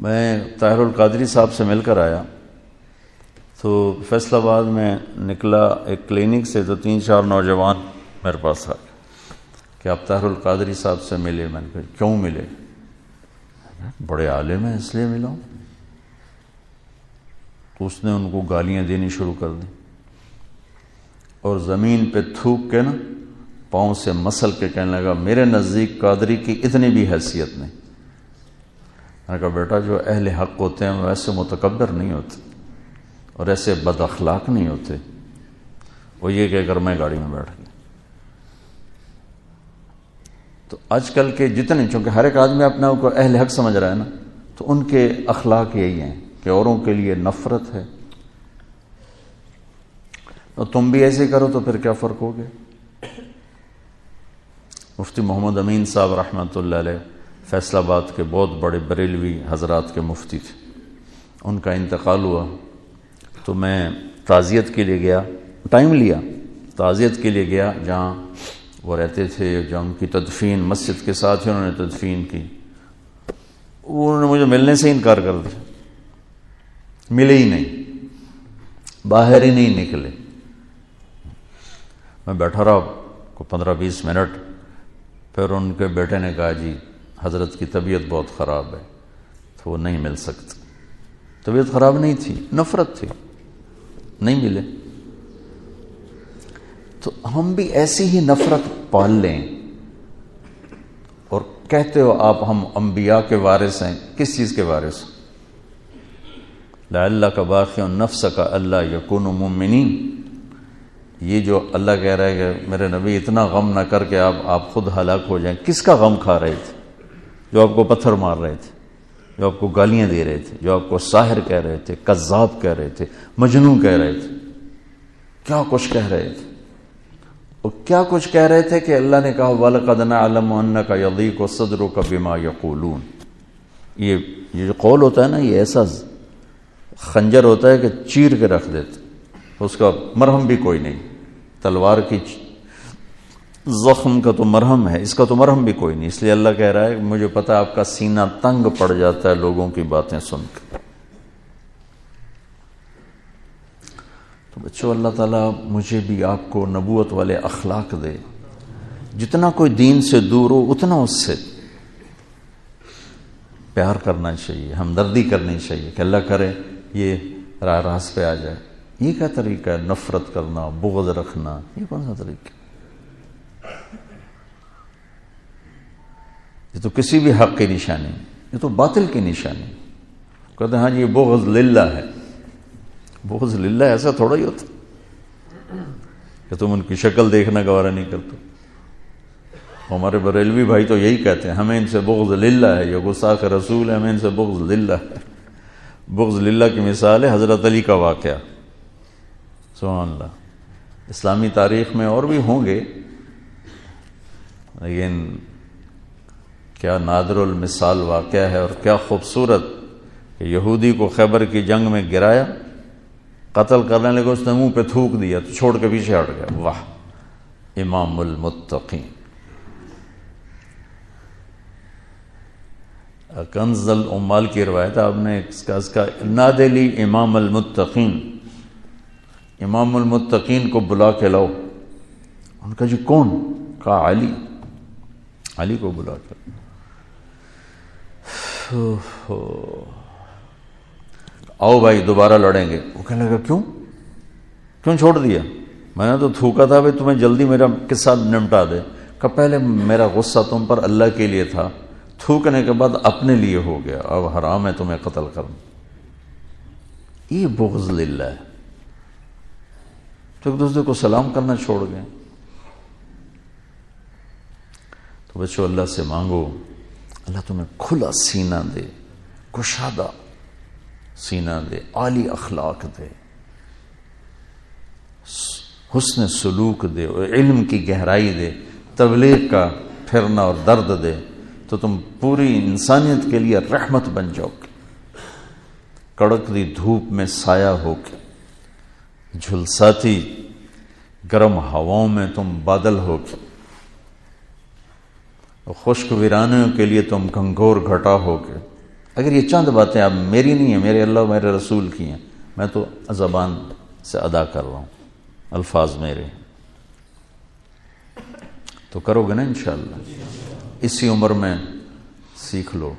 میں طاہر القادری صاحب سے مل کر آیا تو فیصل آباد میں نکلا ایک کلینک سے، تو 3-4 نوجوان میرے پاس آ گئے کہ آپ طاہر القادری صاحب سے ملے۔ میں نے کہا کیوں ملے؟ بڑے عالم ہیں اس لیے ملا ہوں۔ تو اس نے ان کو گالیاں دینی شروع کر دی اور زمین پہ تھوک کے نا پاؤں سے مسل کے کہنے لگا میرے نزدیک قادری کی اتنی بھی حیثیت نہیں۔ میں نے کہا بیٹا جو اہل حق ہوتے ہیں وہ ایسے متکبر نہیں ہوتے اور ایسے بد اخلاق نہیں ہوتے۔ وہ یہ کہہ کر میں گاڑی میں بیٹھ گیا۔ تو آج کل کے جتنے، چونکہ ہر ایک آدمی اپنے آپ کو اہل حق سمجھ رہا ہے نا، تو ان کے اخلاق یہی ہیں کہ اوروں کے لیے نفرت ہے۔ تو تم بھی ایسے کرو تو پھر کیا فرق ہو گیا؟ مفتی محمد امین صاحب رحمۃ اللہ علیہ فیصل آباد کے بہت بڑے بریلوی حضرات کے مفتی تھے، ان کا انتقال ہوا تو میں تعزیت کے لیے گیا، ٹائم لیا، تعزیت کے لیے گیا جہاں وہ رہتے تھے، جو ان کی تدفین مسجد کے ساتھ ہی انہوں نے تدفین کی۔ انہوں نے مجھے ملنے سے انکار کر دیا، ملے ہی نہیں، باہر ہی نہیں نکلے۔ میں بیٹھا رہا کو 15-20 منٹ، پھر ان کے بیٹے نے کہا جی حضرت کی طبیعت بہت خراب ہے تو وہ نہیں مل سکتے۔ طبیعت خراب نہیں تھی، نفرت تھی، نہیں ملے۔ تو ہم بھی ایسی ہی نفرت پال لیں اور کہتے ہو آپ ہم انبیاء کے وارث ہیں، کس چیز کے وارث؟ لعلک باخع نفسک الا یکونوا مؤمنین۔ یہ جو اللہ کہہ رہا ہے کہ میرے نبی اتنا غم نہ کر کے آپ خود ہلاک ہو جائیں، کس کا غم کھا رہے تھے؟ جو آپ کو پتھر مار رہے تھے، جو آپ کو گالیاں دے رہے تھے، جو آپ کو ساحر کہہ رہے تھے، کذاب کہہ رہے تھے، مجنون کہہ رہے تھے، کیا کچھ کہہ رہے تھے؟ اور کیا کچھ کہہ رہے تھے کہ اللہ نے کہا وَلَقَدْ نَعْلَمُ أَنَّكَ يَضِيقُ صَدْرُكَ بِمَا يَقُولُونَ۔ یہ جو قول ہوتا ہے نا، یہ ایسا خنجر ہوتا ہے کہ چیر کے رکھ دیتے، اس کا مرہم بھی کوئی نہیں۔ تلوار کی زخم کا تو مرہم ہے، اس کا تو مرہم بھی کوئی نہیں۔ اس لیے اللہ کہہ رہا ہے مجھے پتا آپ کا سینہ تنگ پڑ جاتا ہے لوگوں کی باتیں سن کے۔ تو بچوں اللہ تعالیٰ مجھے بھی آپ کو نبوت والے اخلاق دے، جتنا کوئی دین سے دور ہو اتنا اس سے پیار کرنا چاہیے، ہمدردی کرنی چاہیے کہ اللہ کرے یہ راہ راست پہ آ جائے۔ یہ کیا طریقہ ہے؟ نفرت کرنا، بغض رکھنا، یہ کون سا طریقہ؟ یہ تو کسی بھی حق کی نشانی، یہ تو باطل کی نشانی۔ کہتے ہیں ہاں جی یہ بغض للہ ہے۔ بغض للہ ایسا تھوڑا ہی ہوتا کہ تم ان کی شکل دیکھنا گوارا نہیں کرتے۔ ہمارے بریلوی بھائی تو یہی کہتے ہیں ہمیں ان سے بغض للہ ہے، یہ گستاخ رسول ہے، ہمیں ان سے بغض للہ ہے۔ بغض للہ کی مثال ہے حضرت علی کا واقعہ، سبحان اللہ۔ اسلامی تاریخ میں اور بھی ہوں گے، لیکن کیا نادر المثال واقعہ ہے اور کیا خوبصورت کہ یہودی کو خیبر کی جنگ میں گرایا، قتل کرنے لگے، اس نے منہ پہ تھوک دیا تو چھوڑ کے پیچھے ہٹ گیا۔ واہ، امام المتقین۔ کنز العمال کی روایت آپ نے اس کا نادی لی امام المتقین، امام المتقین کو بلا کے لاؤ۔ ان کا جی کون؟ کہا علی، علی کو بلا کے آؤ بھائی دوبارہ لڑیں گے۔ وہ کہنے لگا کیوں چھوڑ دیا؟ میں نے تو تھوکا تھا بھائی تمہیں جلدی میرا قصہ نمٹا دے۔ کہ پہلے میرا غصہ تم پر اللہ کے لیے تھا، تھوکنے کے بعد اپنے لیے ہو گیا، اب حرام ہے تمہیں قتل کرنا۔ یہ بغض للہ ہے۔ تو ایک دوسرے کو سلام کرنا چھوڑ گئے۔ تو بچوں اللہ سے مانگو اللہ تمہیں کھلا سینہ دے، کشادہ سینہ دے، عالی اخلاق دے، حسن سلوک دے، اور علم کی گہرائی دے، تبلیغ کا پھرنا اور درد دے، تو تم پوری انسانیت کے لیے رحمت بن جاؤ گے۔ کڑکتی دھوپ میں سایہ ہو کے، جھلساتی گرم ہواؤں میں تم بادل ہو کے، خشک ویرانوں کے لیے تم گھنگور گھٹا ہو کے، اگر یہ چند باتیں اب میری نہیں ہیں، میرے اللہ و میرے رسول کی ہیں، میں تو زبان سے ادا کر رہا ہوں، الفاظ میرے، تو کرو گے نا انشاءاللہ؟ اسی عمر میں سیکھ لو.